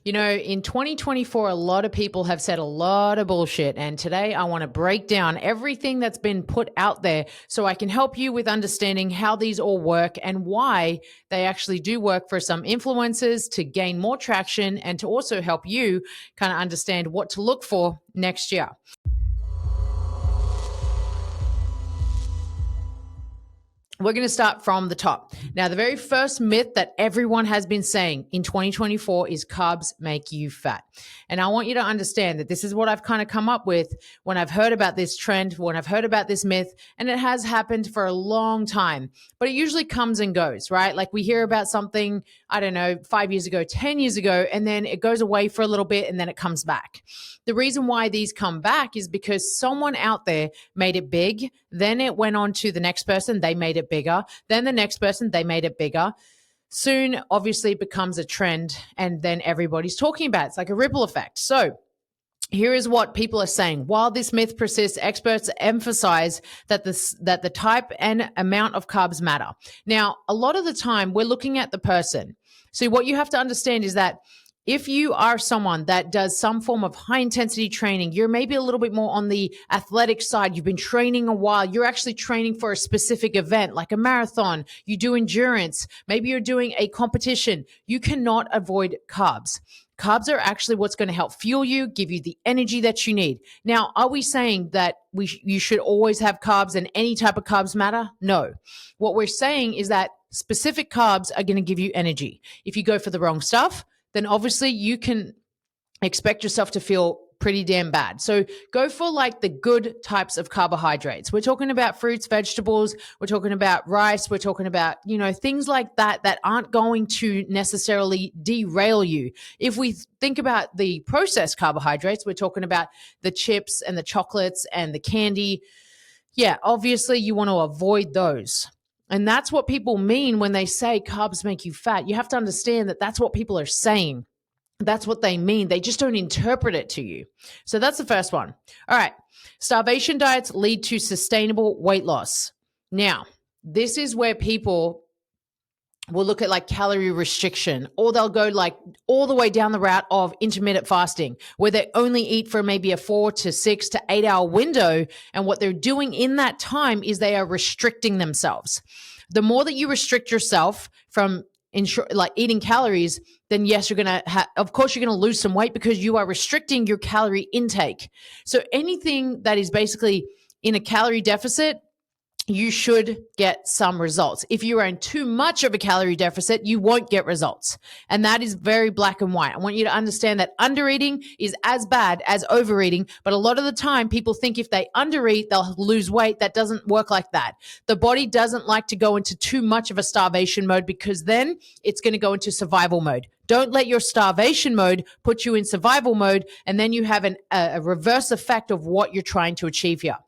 You know, in 2024, a lot of people have said a lot of bullshit. And today I want to break down everything that's been put out there so I can help you with understanding how these all work and why they actually do work for some influencers to gain more traction and to also help you kind of understand what to look for next year. We're going to start from the top. Now, the very first myth that everyone has been saying in 2024 is carbs make you fat. And I want you to understand that this is what I've kind of come up with when I've heard about this trend, when I've heard about this myth, and it has happened for a long time, but it usually comes and goes, right? Like we hear about something, I don't know, 5 years ago, 10 years ago, and then it goes away for a little bit and then it comes back. The reason why these come back is because someone out there made it big, then it went on to the next person, they made it bigger, then the next person, they made it bigger. Soon, obviously, it becomes a trend, and then everybody's talking about it. It's like a ripple effect. So here is what people are saying. While this myth persists, experts emphasize that the type and amount of carbs matter. Now, a lot of the time, we're looking at the person. So what you have to understand is that if you are someone that does some form of high intensity training, you're maybe a little bit more on the athletic side, you've been training a while, you're actually training for a specific event like a marathon, you do endurance, maybe you're doing a competition, you cannot avoid carbs. Carbs are actually what's going to help fuel you, give you the energy that you need. Now, are we saying that you should always have carbs and any type of carbs matter? No. What we're saying is that specific carbs are going to give you energy. If you go for the wrong stuff, then obviously you can expect yourself to feel pretty damn bad. So go for like the good types of carbohydrates. We're talking about fruits, vegetables, we're talking about rice, we're talking about, things like that that aren't going to necessarily derail you. If we think about the processed carbohydrates, we're talking about the chips and the chocolates and the candy. Yeah, obviously you want to avoid those. And that's what people mean when they say carbs make you fat. You have to understand that that's what people are saying. That's what they mean. They just don't interpret it to you. So that's the first one. All right. Starvation diets lead to sustainable weight loss. Now, this is where people will look at like calorie restriction, or they'll go like all the way down the route of intermittent fasting, where they only eat for maybe a 4 to 6 to 8 hour window. And what they're doing in that time is they are restricting themselves. The more that you restrict yourself from eating calories, then yes, you're going to of course, you're going to lose some weight because you are restricting your calorie intake. So anything that is basically in a calorie deficit, you should get some results. If you are in too much of a calorie deficit, you won't get results. And that is very black and white. I want you to understand that undereating is as bad as overeating, but a lot of the time people think if they undereat, they'll lose weight. That doesn't work like that. The body doesn't like to go into too much of a starvation mode because then it's going to go into survival mode. Don't let your starvation mode put you in survival mode, and then you have a reverse effect of what you're trying to achieve here.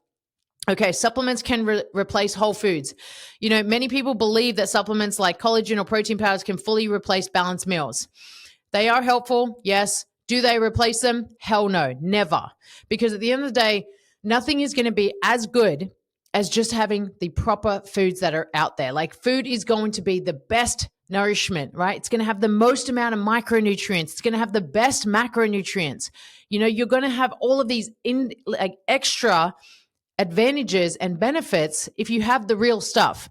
Okay, supplements can replace whole foods. Many people believe that supplements like collagen or protein powders can fully replace balanced meals. They are helpful, yes. Do they replace them? Hell no, never. Because at the end of the day, nothing is going to be as good as just having the proper foods that are out there. Like food is going to be the best nourishment, right? It's going to have the most amount of micronutrients. It's going to have the best macronutrients. You're going to have all of these extra advantages and benefits if you have the real stuff.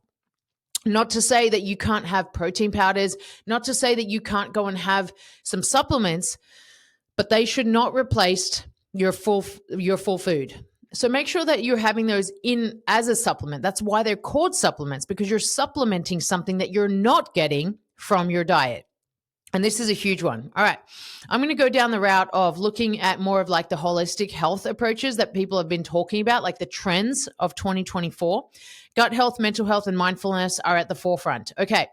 Not to say that you can't have protein powders, not to say that you can't go and have some supplements, but they should not replace your full food. So make sure that you're having those in as a supplement. That's why they're called supplements, because you're supplementing something that you're not getting from your diet. And this is a huge one. All right. I'm going to go down the route of looking at more of like the holistic health approaches that people have been talking about, like the trends of 2024. Gut health, mental health, and mindfulness are at the forefront. Okay.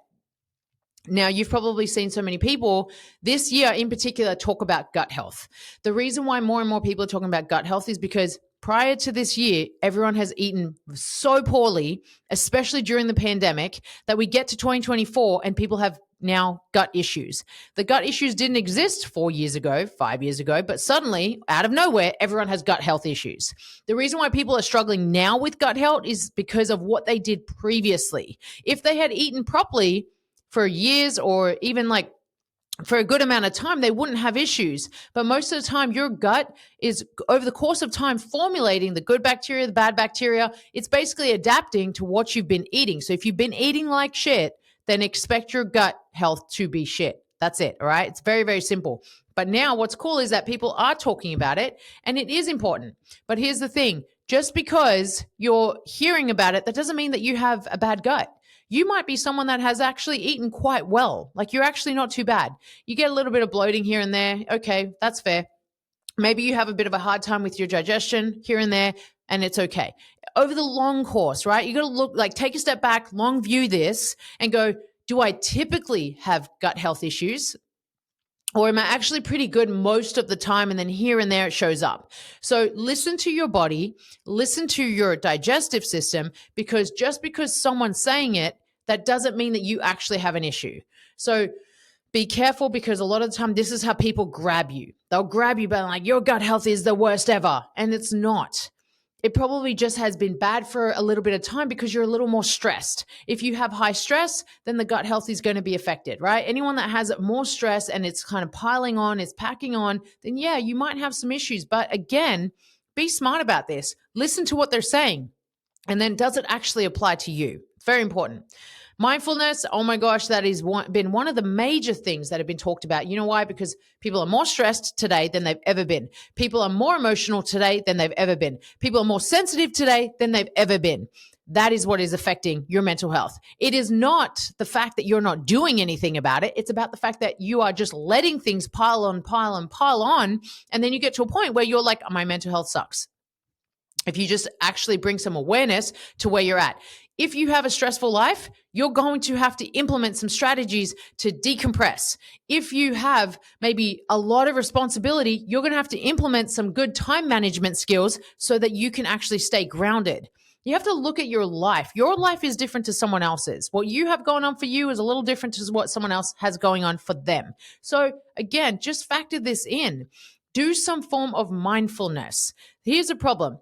Now, you've probably seen so many people this year in particular talk about gut health. The reason why more and more people are talking about gut health is because prior to this year, everyone has eaten so poorly, especially during the pandemic, that we get to 2024 and people have now gut issues. The gut issues didn't exist 4 years ago, 5 years ago, but suddenly, out of nowhere, everyone has gut health issues. The reason why people are struggling now with gut health is because of what they did previously. If they had eaten properly for years or even like for a good amount of time, they wouldn't have issues. But most of the time, your gut is, over the course of time, formulating the good bacteria, the bad bacteria. It's basically adapting to what you've been eating. So if you've been eating like shit, then expect your gut health to be shit. That's it. All right. It's very, very simple. But now what's cool is that people are talking about it, and it is important. But here's the thing. Just because you're hearing about it, that doesn't mean that you have a bad gut. You might be someone that has actually eaten quite well. Like, you're actually not too bad. You get a little bit of bloating here and there. Okay, that's fair. Maybe you have a bit of a hard time with your digestion here and there, and it's okay. Over the long course, right? You got to look, like, take a step back, long view this, and go, do I typically have gut health issues? Or am I actually pretty good most of the time, and then here and there it shows up? So listen to your body, listen to your digestive system, because just because someone's saying it, that doesn't mean that you actually have an issue. So be careful, because a lot of the time this is how people grab you. They'll grab you by like, your gut health is the worst ever. And it's not. It probably just has been bad for a little bit of time because you're a little more stressed. If you have high stress, then the gut health is going to be affected, right? Anyone that has more stress and it's kind of piling on, it's packing on, then yeah, you might have some issues. But again, be smart about this. Listen to what they're saying. And then, does it actually apply to you? Very important. Mindfulness, oh my gosh, that has been one of the major things that have been talked about. You know why? Because people are more stressed today than they've ever been. People are more emotional today than they've ever been. People are more sensitive today than they've ever been. That is what is affecting your mental health. It is not the fact that you're not doing anything about it. It's about the fact that you are just letting things pile on, pile on, pile on. And then you get to a point where you're like, my mental health sucks. If you just actually bring some awareness to where you're at. If you have a stressful life, you're going to have to implement some strategies to decompress. If you have maybe a lot of responsibility, you're going to have to implement some good time management skills so that you can actually stay grounded. You have to look at your life. Your life is different to someone else's. What you have going on for you is a little different to what someone else has going on for them. So again, just factor this in. Do some form of mindfulness. Here's the problem.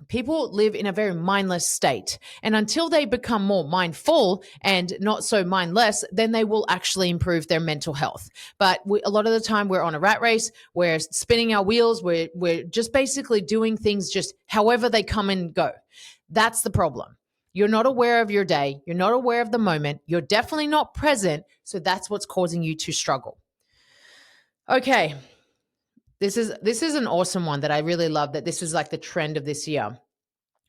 People live in a very mindless state. And until they become more mindful and not so mindless, then they will actually improve their mental health. But a lot of the time we're on a rat race. We're spinning our wheels. We're just basically doing things just however they come and go. That's the problem. You're not aware of your day. You're not aware of the moment. You're definitely not present. So that's what's causing you to struggle. Okay. This is an awesome one that I really love, that this is like the trend of this year.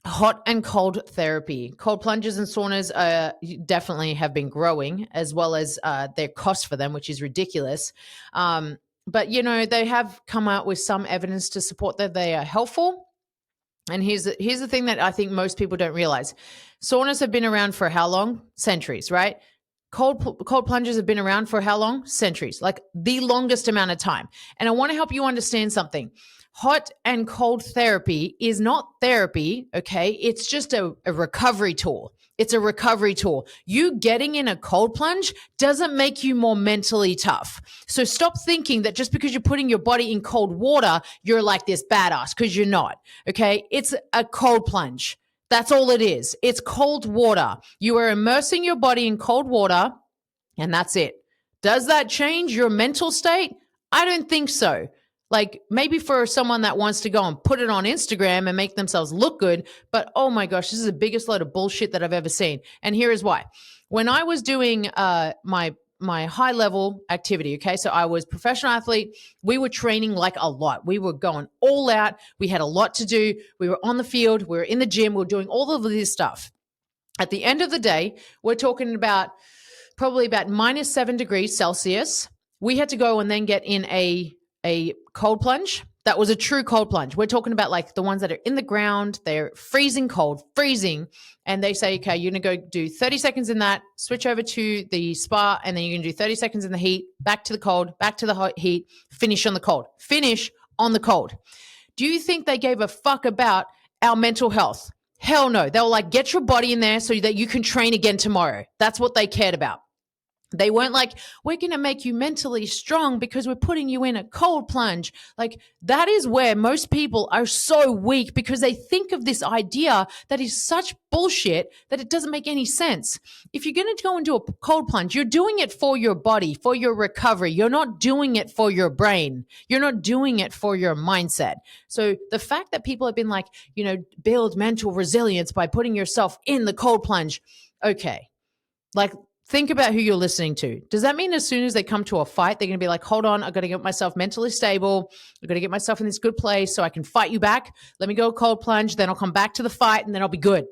Hot and cold therapy. Cold plunges and saunas definitely have been growing, as well as their cost for them, which is ridiculous. But, they have come out with some evidence to support that they are helpful. And here's the thing that I think most people don't realize. Saunas have been around for how long? Centuries, right? Cold plunges have been around for how long? Centuries, like the longest amount of time. And I want to help you understand something. Hot and cold therapy is not therapy, okay? It's just a recovery tool. It's a recovery tool. You getting in a cold plunge doesn't make you more mentally tough. So stop thinking that just because you're putting your body in cold water, you're like this badass, because you're not, okay? It's a cold plunge. That's all it is. It's cold water. You are immersing your body in cold water, and that's it. Does that change your mental state? I don't think so. Like, maybe for someone that wants to go and put it on Instagram and make themselves look good, but oh my gosh, this is the biggest load of bullshit that I've ever seen. And here is why. When I was doing my high level activity, okay, so I was a professional athlete, we were training like a lot. We were going all out. We had a lot to do. We were on the field. We were in the gym. We were doing all of this stuff. At the end of the day, we're talking about probably about -7 degrees Celsius. We had to go and then get in a cold plunge. That was a true cold plunge. We're talking about like the ones that are in the ground. They're freezing cold, freezing. And they say, okay, you're going to go do 30 seconds in that, switch over to the spa, and then you're going to do 30 seconds in the heat, back to the cold, back to the hot heat, finish on the cold, finish on the cold. Do you think they gave a fuck about our mental health? Hell no. They were like, get your body in there so that you can train again tomorrow. That's what they cared about. They weren't like, we're going to make you mentally strong because we're putting you in a cold plunge. Like, that is where most people are so weak, because they think of this idea that is such bullshit that it doesn't make any sense. If you're going to go into a cold plunge, you're doing it for your body, for your recovery. You're not doing it for your brain. You're not doing it for your mindset. So the fact that people have been like, build mental resilience by putting yourself in the cold plunge. Okay. Like, think about who you're listening to. Does that mean as soon as they come to a fight, they're going to be like, hold on, I've got to get myself mentally stable. I've got to get myself in this good place so I can fight you back. Let me go cold plunge. Then I'll come back to the fight and then I'll be good.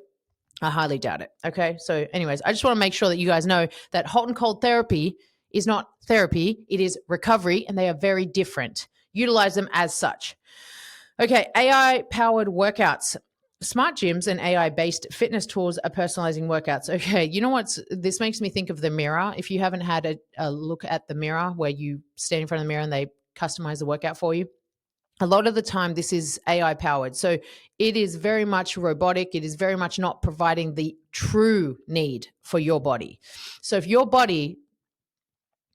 I highly doubt it. Okay. So anyways, I just want to make sure that you guys know that hot and cold therapy is not therapy. It is recovery, and they are very different. Utilize them as such. Okay. AI powered workouts. Smart gyms and AI-based fitness tools are personalizing workouts. Okay, you know what? This makes me think of the mirror. If you haven't had a look at the mirror where you stand in front of the mirror and they customize the workout for you, a lot of the time this is AI-powered. So it is very much robotic. It is very much not providing the true need for your body. So if your body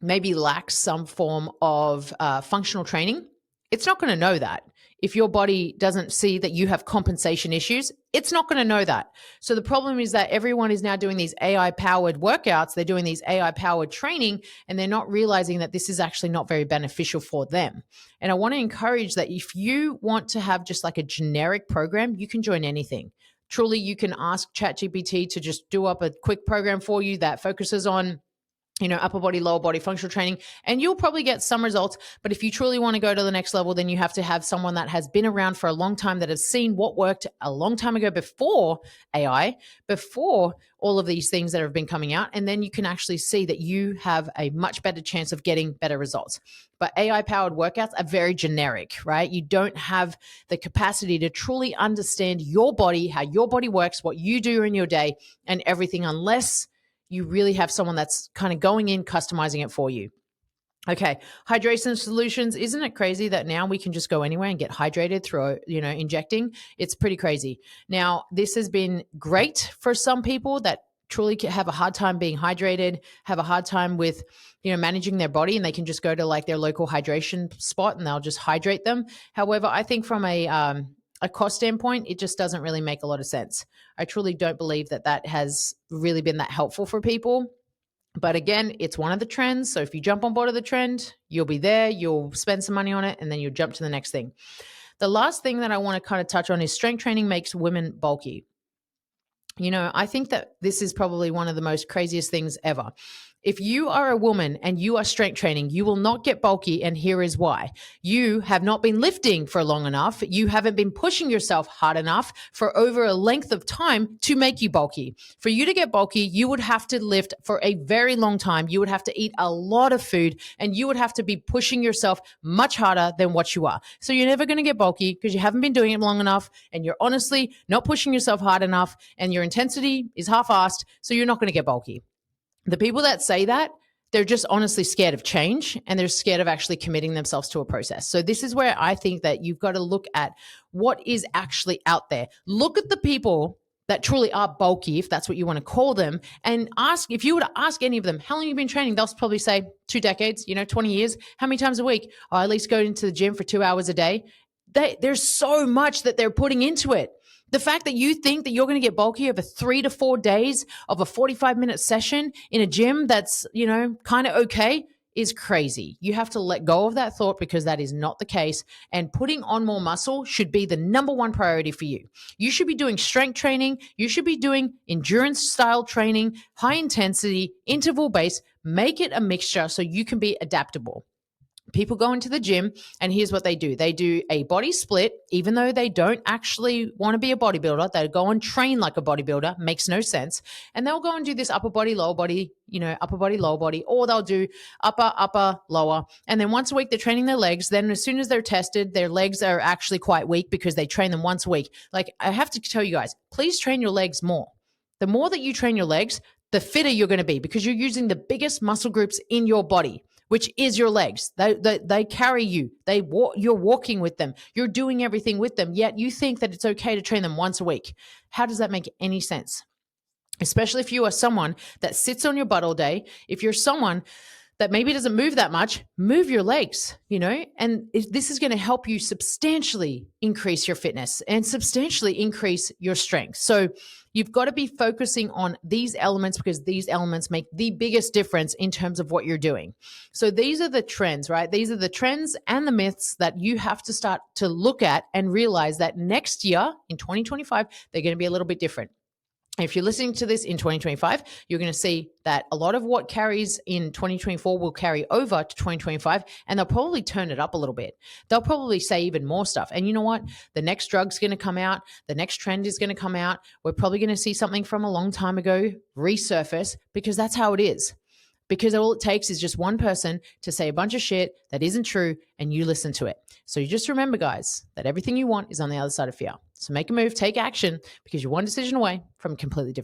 maybe lacks some form of functional training, it's not going to know that. If your body doesn't see that you have compensation issues, it's not going to know that. So the problem is that everyone is now doing these AI-powered workouts. They're doing these AI-powered training, and they're not realizing that this is actually not very beneficial for them. And I want to encourage that if you want to have just like a generic program, you can join anything. Truly, you can ask ChatGPT to just do up a quick program for you that focuses on upper body, lower body functional training, and you'll probably get some results. But if you truly want to go to the next level, then you have to have someone that has been around for a long time, that has seen what worked a long time ago before AI, before all of these things that have been coming out. And then you can actually see that you have a much better chance of getting better results. But AI powered workouts are very generic, right? You don't have the capacity to truly understand your body, how your body works, what you do in your day, and everything, unless you really have someone that's kind of going in, customizing it for you. Okay, hydration solutions. Isn't it crazy that now we can just go anywhere and get hydrated through, injecting? It's pretty crazy. Now, this has been great for some people that truly have a hard time being hydrated, have a hard time with, managing their body, and they can just go to like their local hydration spot and they'll just hydrate them. However, I think from a cost standpoint, it just doesn't really make a lot of sense. I truly don't believe that has really been that helpful for people. But again, it's one of the trends. So if you jump on board of the trend, you'll be there, you'll spend some money on it, and then you'll jump to the next thing. The last thing that I want to kind of touch on is strength training makes women bulky. I think that this is probably one of the most craziest things ever. If you are a woman and you are strength training, you will not get bulky, and here is why. You have not been lifting for long enough. You haven't been pushing yourself hard enough for over a length of time to make you bulky. For you to get bulky, you would have to lift for a very long time. You would have to eat a lot of food, and you would have to be pushing yourself much harder than what you are. So you're never going to get bulky because you haven't been doing it long enough, and you're honestly not pushing yourself hard enough, and your intensity is half-assed, so you're not going to get bulky. The people that say that, they're just honestly scared of change, and they're scared of actually committing themselves to a process. So this is where I think that you've got to look at what is actually out there. Look at the people that truly are bulky, if that's what you want to call them, and ask, if you were to ask any of them, how long have you been training? They'll probably say 2 decades, 20 years. How many times a week? Oh, I at least go into the gym for 2 hours a day. There's so much that they're putting into it. The fact that you think that you're going to get bulky over 3 to 4 days of a 45-minute session in a gym that's, kind of okay is crazy. You have to let go of that thought, because that is not the case. And putting on more muscle should be the number one priority for you. You should be doing strength training. You should be doing endurance style training, high intensity, interval based. Make it a mixture so you can be adaptable. People go into the gym, and here's what they do. They do a body split, even though they don't actually want to be a bodybuilder. They go and train like a bodybuilder. Makes no sense. And they'll go and do this upper body, lower body, upper body, lower body, or they'll do upper, lower. And then once a week, they're training their legs. Then as soon as they're tested, their legs are actually quite weak because they train them once a week. Like, I have to tell you guys, please train your legs more. The more that you train your legs, the fitter you're going to be, because you're using the biggest muscle groups in your body, which is your legs. They carry you. You're walking with them. You're doing everything with them. Yet you think that it's okay to train them once a week. How does that make any sense? especially if you are someone that sits on your butt all day. If you're someone that maybe doesn't move that much, move your legs, and this is going to help you substantially increase your fitness and substantially increase your strength. So you've got to be focusing on these elements because these elements make the biggest difference in terms of what you're doing. So these are the trends, right? These are the trends and the myths that you have to start to look at and realize that next year in 2025, they're going to be a little bit different. If you're listening to this in 2025, you're going to see that a lot of what carries in 2024 will carry over to 2025, and they'll probably turn it up a little bit. They'll probably say even more stuff. And you know what? The next drug's going to come out. The next trend is going to come out. We're probably going to see something from a long time ago resurface because that's how it is. Because all it takes is just one person to say a bunch of shit that isn't true and you listen to it. So you just remember, guys, that everything you want is on the other side of fear. So make a move, take action, because you're one decision away from a completely different